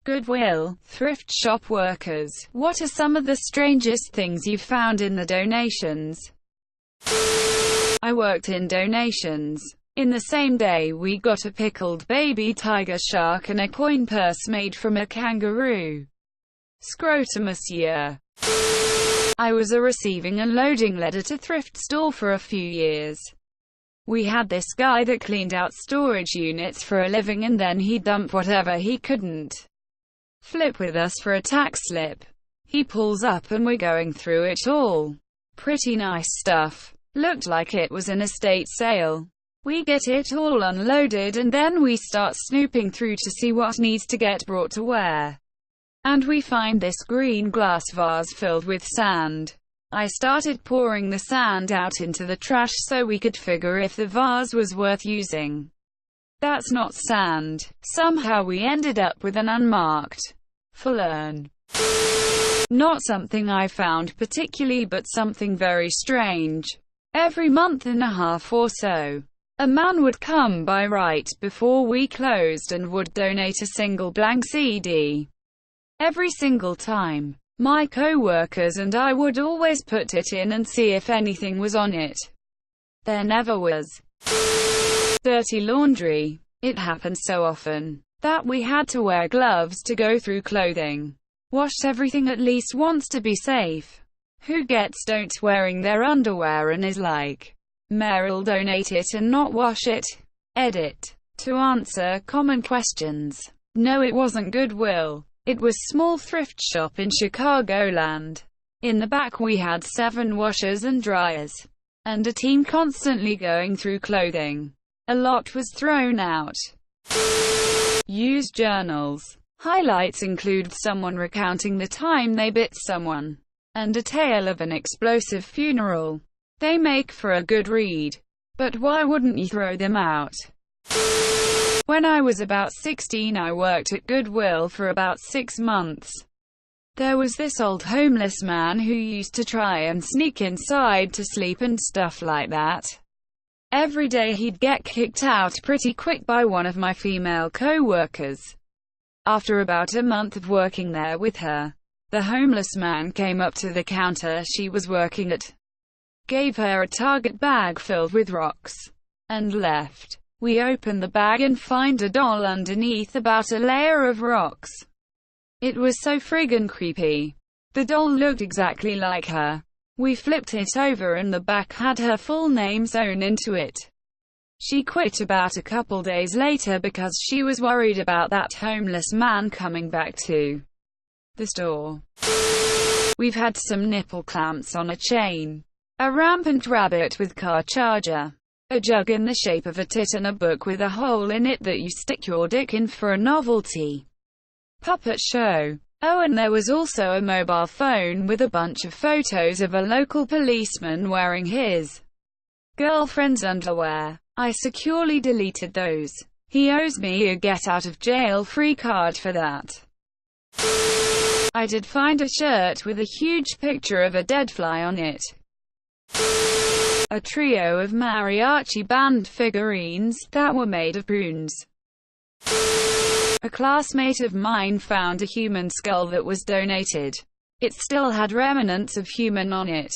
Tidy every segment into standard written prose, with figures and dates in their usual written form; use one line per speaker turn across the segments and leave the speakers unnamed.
Goodwill, thrift shop workers. What are some of the strangest things you've found in the donations? I worked in donations. In the same day we got a pickled baby tiger shark and a coin purse made from a kangaroo scrotum this year. I was a receiving and loading led at a thrift store for a few years. We had this guy that cleaned out storage units for a living, and then he'd dump whatever he couldn't flip with us for a tax slip. He pulls up and we're going through it all. Pretty nice stuff. Looked like it was an estate sale. We get it all unloaded and then we start snooping through to see what needs to get brought to where. And we find this green glass vase filled with sand. I started pouring the sand out into the trash so we could figure if the vase was worth using. That's not sand. Somehow we ended up with an unmarked full urn. Not something I found particularly, but something very strange. Every month and a half or so, a man would come by right before we closed and would donate a single blank CD. Every single time, my co-workers and I would always put it in and see if anything was on it. There never was. Dirty laundry. It happened so often that we had to wear gloves to go through clothing. Washed everything at least once to be safe. Who gets don't wearing their underwear and is like, Merrill donate it and not wash it? Edit. To answer common questions. No, it wasn't Goodwill. It was small thrift shop in Chicagoland. In the back we had 7 washers and dryers. And a team constantly going through clothing. A lot was thrown out. Used journals. Highlights include someone recounting the time they bit someone, and a tale of an explosive funeral. They make for a good read. But why wouldn't you throw them out? When I was about 16, I worked at Goodwill for about 6 months. There was this old homeless man who used to try and sneak inside to sleep and stuff like that. Every day he'd get kicked out pretty quick by one of my female co-workers. After about a month of working there with her, the homeless man came up to the counter she was working at, gave her a Target bag filled with rocks, and left. We opened the bag and find a doll underneath about a layer of rocks. It was so friggin' creepy. The doll looked exactly like her. We flipped it over and the back had her full name sewn into it. She quit about a couple days later because she was worried about that homeless man coming back to the store. We've had some nipple clamps on a chain, a rampant rabbit with car charger, a jug in the shape of a tit, and a book with a hole in it that you stick your dick in for a novelty puppet show. Oh, and there was also a mobile phone with a bunch of photos of a local policeman wearing his girlfriend's underwear. I securely deleted those. He owes me a get-out-of-jail-free card for that. I did find a shirt with a huge picture of a dead fly on it. A trio of mariachi band figurines that were made of prunes. A classmate of mine found a human skull that was donated. It still had remnants of human on it.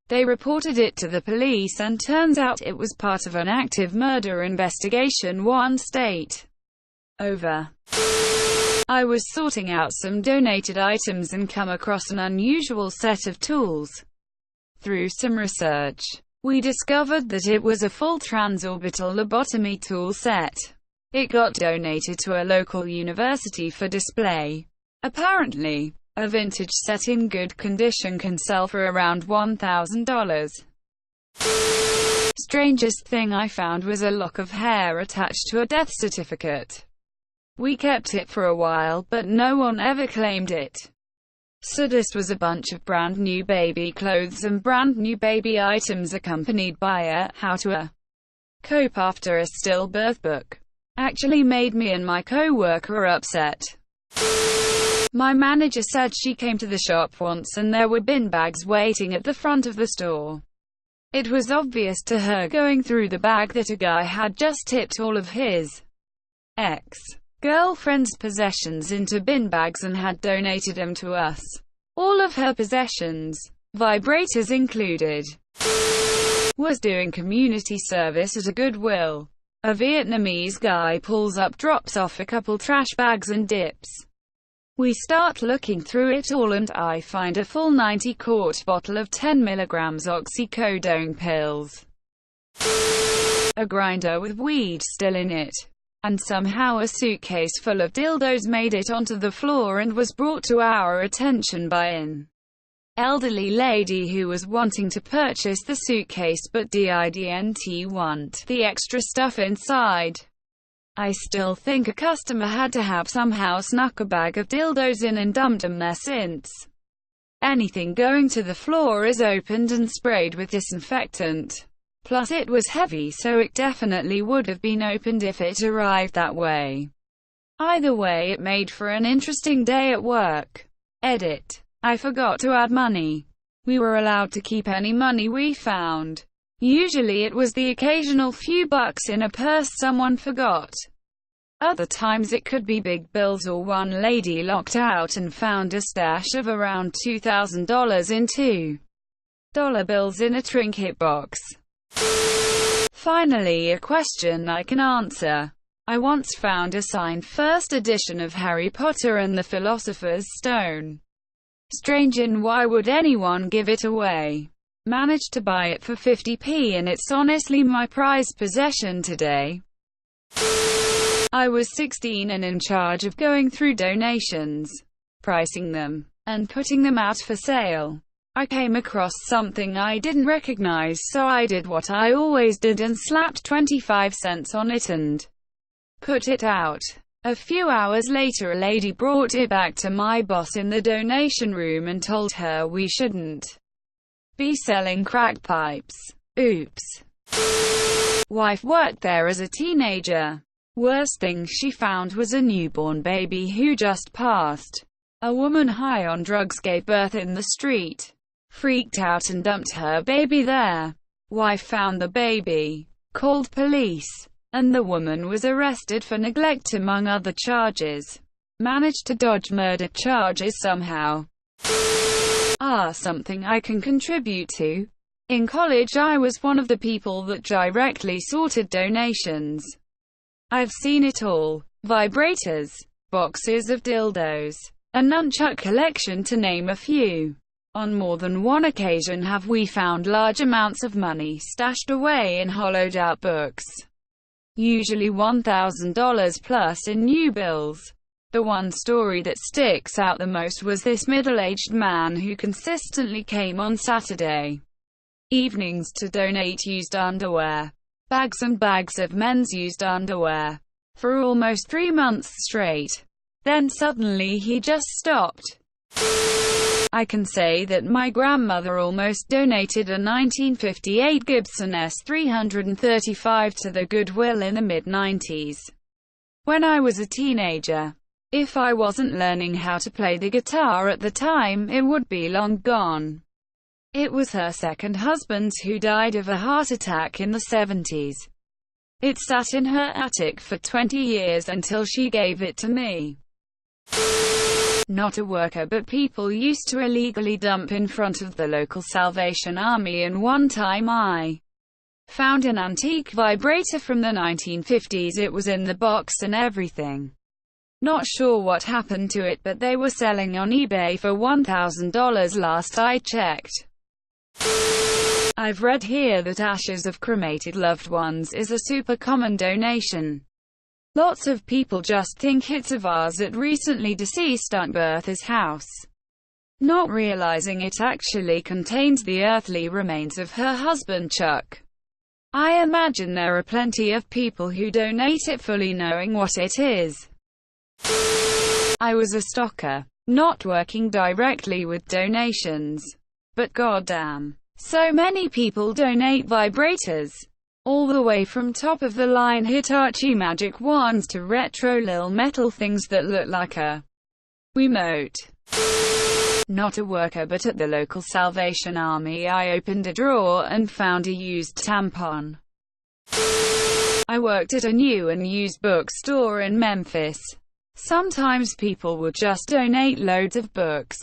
They reported it to the police and turns out it was part of an active murder investigation one state over. I was sorting out some donated items and come across an unusual set of tools. Through some research, we discovered that it was a full transorbital lobotomy tool set. It got donated to a local university for display. Apparently, a vintage set in good condition can sell for around $1,000. Strangest thing I found was a lock of hair attached to a death certificate. We kept it for a while, but no one ever claimed it. Saddest was a bunch of brand new baby clothes and brand new baby items accompanied by a how to cope after a stillbirth book. Actually made me and my co-worker upset. My manager said she came to the shop once and there were bin bags waiting at the front of the store. It was obvious to her going through the bag that a guy had just tipped all of his girlfriend's possessions into bin bags and had donated them to us. All of her possessions, vibrators included, was doing community service at a Goodwill. A Vietnamese guy pulls up, drops off a couple trash bags and dips. We start looking through it all and I find a full 90-quart bottle of 10 milligrams oxycodone pills, a grinder with weed still in it, and somehow a suitcase full of dildos made it onto the floor and was brought to our attention by an elderly lady who was wanting to purchase the suitcase but didn't want the extra stuff inside. I still think a customer had to have somehow snuck a bag of dildos in and dumped them there, since anything going to the floor is opened and sprayed with disinfectant. Plus it was heavy, so it definitely would have been opened if it arrived that way. Either way, it made for an interesting day at work. Edit. I forgot to add money. We were allowed to keep any money we found. Usually it was the occasional few bucks in a purse someone forgot. Other times it could be big bills, or one lady locked out and found a stash of around $2,000 in $2 bills in a trinket box. Finally, a question I can answer. I once found a signed first edition of Harry Potter and the Philosopher's Stone. Strange, and why would anyone give it away? Managed to buy it for 50p and it's honestly my prized possession today. I was 16 and in charge of going through donations, pricing them, and putting them out for sale. I came across something I didn't recognize, so I did what I always did and slapped 25 cents on it and put it out. A few hours later, a lady brought it back to my boss in the donation room and told her we shouldn't be selling crack pipes. Oops. Wife worked there as a teenager. Worst thing she found was a newborn baby who just passed. A woman high on drugs gave birth in the street. Freaked out and dumped her baby there. Wife found the baby, called police, and the woman was arrested for neglect among other charges. Managed to dodge murder charges somehow. Something I can contribute to. In college I was one of the people that directly sorted donations. I've seen it all. Vibrators, boxes of dildos, a nunchuck collection, to name a few. On more than one occasion have we found large amounts of money stashed away in hollowed-out books. Usually $1,000 plus in new bills. The one story that sticks out the most was this middle-aged man who consistently came on Saturday evenings to donate used underwear. Bags and bags of men's used underwear. For almost 3 months straight. Then suddenly he just stopped. I can say that my grandmother almost donated a 1958 Gibson S335 to the Goodwill in the mid-90s. When I was a teenager. If I wasn't learning how to play the guitar at the time, it would be long gone. It was her second husband who died of a heart attack in the 70s. It sat in her attic for 20 years until she gave it to me. Not a worker, but people used to illegally dump in front of the local Salvation Army, and one time I found an antique vibrator from the 1950s. It was in the box and everything. Not sure what happened to it, but they were selling on eBay for $1,000 last I checked. I've read here that ashes of cremated loved ones is a super common donation. Lots of people just think it's a vase at recently deceased Aunt Bertha's house, not realizing it actually contains the earthly remains of her husband Chuck. I imagine there are plenty of people who donate it fully knowing what it is. I was a stocker, not working directly with donations. But goddamn, so many people donate vibrators. All the way from top-of-the-line Hitachi magic wands to retro lil metal things that look like a Wiimote. Not a worker, but at the local Salvation Army I opened a drawer and found a used tampon. I worked at a new and used bookstore in Memphis. Sometimes people would just donate loads of books.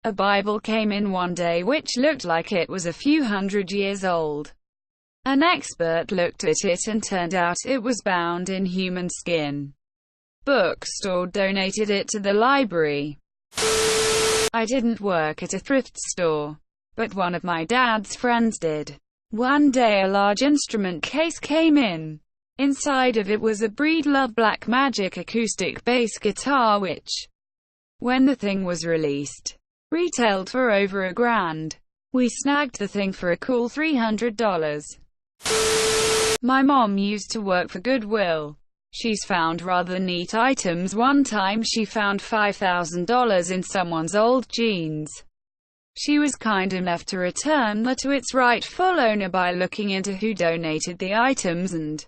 A Bible came in one day which looked like it was a few hundred years old. An expert looked at it and turned out it was bound in human skin. Bookstore donated it to the library. I didn't work at a thrift store, but one of my dad's friends did. One day a large instrument case came in. Inside of it was a Breedlove Black Magic acoustic bass guitar which, when the thing was released, retailed for over $1,000. We snagged the thing for a cool $300. My mom used to work for Goodwill. She's found rather neat items. One time she found $5,000 in someone's old jeans. She was kind enough to return them to its rightful owner by looking into who donated the items, and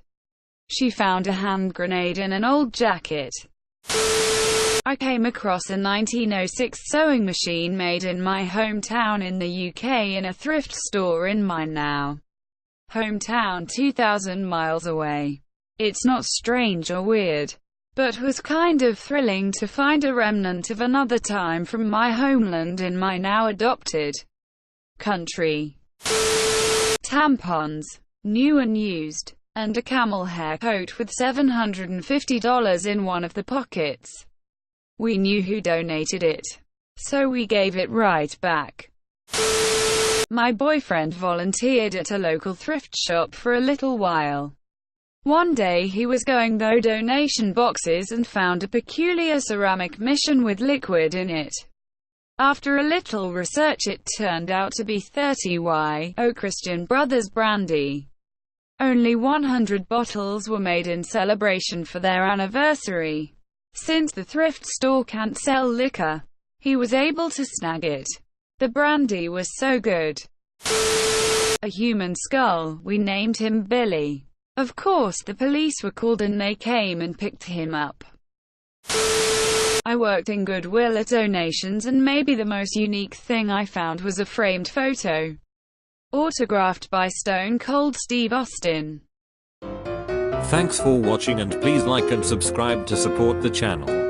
she found a hand grenade in an old jacket. I came across a 1906 sewing machine made in my hometown in the UK in a thrift store in my now hometown 2,000 miles away. It's not strange or weird, but was kind of thrilling to find a remnant of another time from my homeland in my now adopted country. Tampons, new and used, and a camel hair coat with $750 in one of the pockets. We knew who donated it, so we gave it right back. My boyfriend volunteered at a local thrift shop for a little while. One day he was going through donation boxes and found a peculiar ceramic mission with liquid in it. After a little research it turned out to be 30Y, Christian Brothers brandy. Only 100 bottles were made in celebration for their anniversary. Since the thrift store can't sell liquor, he was able to snag it. The brandy was so good. A human skull. We named him Billy. Of course the police were called and they came and picked him up. I worked in Goodwill at donations, and maybe the most unique thing I found was a framed photo, autographed by Stone Cold Steve Austin.
Thanks for watching, and please like and subscribe to support the channel.